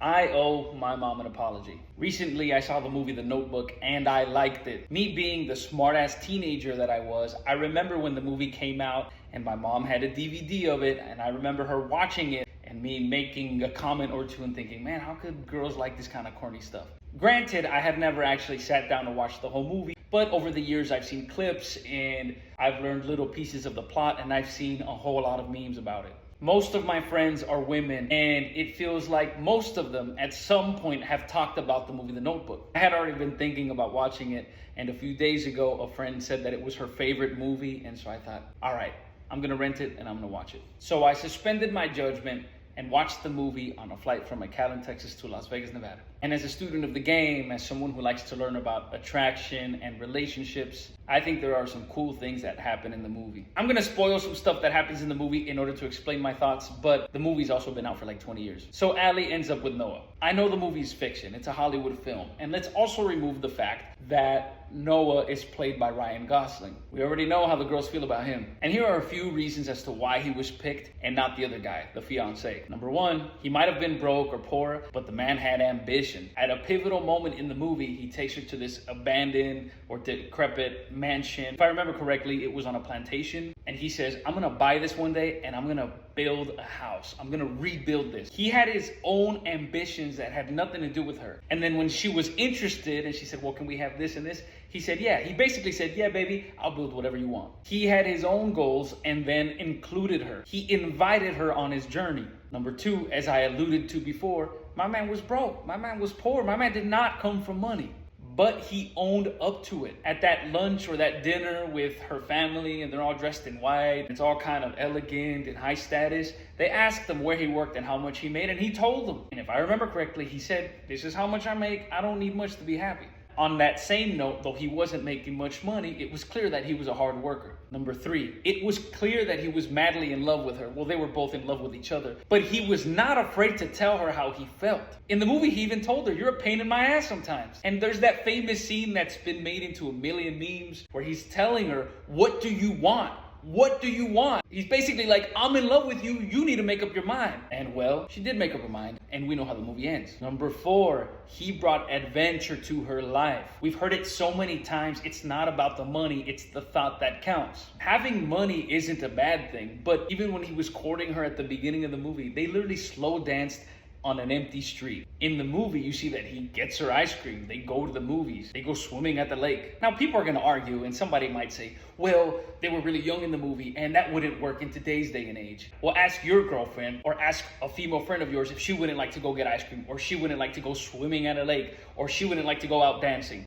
I owe my mom an apology. Recently, I saw the movie The Notebook and I liked it. Me being the smart-ass teenager that I was, I remember when the movie came out and my mom had a DVD of it, and I remember her watching it and me making a comment or two and thinking, man, how could girls like this kind of corny stuff? Granted, I have never actually sat down to watch the whole movie, but over the years I've seen clips and I've learned little pieces of the plot and I've seen a whole lot of memes about it. Most of my friends are women, and it feels like most of them at some point have talked about the movie The Notebook. I had already been thinking about watching it, and a few days ago a friend said that it was her favorite movie, and so I thought, all right, I'm gonna rent it and I'm gonna watch it. So I suspended my judgment and watched the movie on a flight from McAllen, Texas to Las Vegas, Nevada. And as a student of the game, as someone who likes to learn about attraction and relationships, I think there are some cool things that happen in the movie. I'm gonna spoil some stuff that happens in the movie in order to explain my thoughts, but the movie's also been out for like 20 years. So Allie ends up with Noah. I know the movie's fiction, it's a Hollywood film, and let's also remove the fact that Noah is played by Ryan Gosling. We already know how the girls feel about him. And here are a few reasons as to why he was picked and not the other guy, the fiance. Number one, he might have been broke or poor, but the man had ambition. At a pivotal moment in the movie, he takes her to this abandoned or decrepit mansion. If I remember correctly, it was on a plantation. And he says, I'm gonna buy this one day and I'm gonna build a house. I'm gonna rebuild this. He had his own ambitions that had nothing to do with her. And then when she was interested and she said, well, can we have this and this? He said, yeah. He basically said, yeah, baby, I'll build whatever you want. He had his own goals and then included her. He invited her on his journey. Number two, as I alluded to before, my man was broke. My man was poor. My man did not come from money. But he owned up to it. At that lunch or that dinner with her family, and they're all dressed in white, it's all kind of elegant and high status, they asked him where he worked and how much he made, and he told them. And if I remember correctly, he said, this is how much I make. I don't need much to be happy. On that same note, though he wasn't making much money, it was clear that he was a hard worker. Number three, it was clear that he was madly in love with her. Well, they were both in love with each other, but he was not afraid to tell her how he felt. In the movie, he even told her, you're a pain in my ass sometimes. And there's that famous scene that's been made into a million memes where he's telling her, what do you want? What do you want? He's basically like, I'm in love with you. You need to make up your mind. And well, she did make up her mind. And we know how the movie ends. Number four, he brought adventure to her life. We've heard it so many times. It's not about the money. It's the thought that counts. Having money isn't a bad thing. But even when he was courting her at the beginning of the movie, they literally slow danced on an empty street. In the movie, you see that he gets her ice cream. They go to the movies. They go swimming at the lake. Now, people are going to argue, and somebody might say, well, they were really young in the movie, and that wouldn't work in today's day and age. Well, ask your girlfriend, or ask a female friend of yours if she wouldn't like to go get ice cream, or she wouldn't like to go swimming at a lake, or she wouldn't like to go out dancing.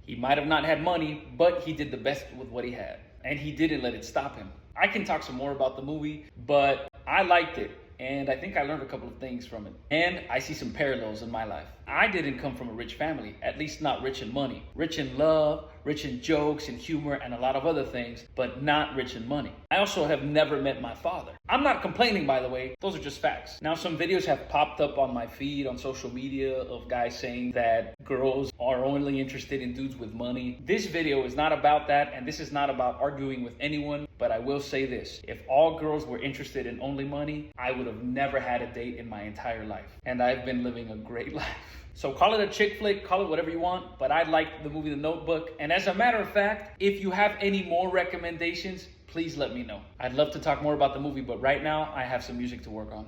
He might have not had money, but he did the best with what he had, and he didn't let it stop him. I can talk some more about the movie, but I liked it. And I think I learned a couple of things from it. And I see some parallels in my life. I didn't come from a rich family, at least not rich in money. Rich in love, rich in jokes and humor and a lot of other things, but not rich in money. I also have never met my father. I'm not complaining, by the way. Those are just facts. Now, some videos have popped up on my feed on social media of guys saying that girls are only interested in dudes with money. This video is not about that, and this is not about arguing with anyone, but I will say this. If all girls were interested in only money, I would have never had a date in my entire life. And I've been living a great life. So call it a chick flick, call it whatever you want, but I like the movie The Notebook. And as a matter of fact, if you have any more recommendations, please let me know. I'd love to talk more about the movie, but right now I have some music to work on.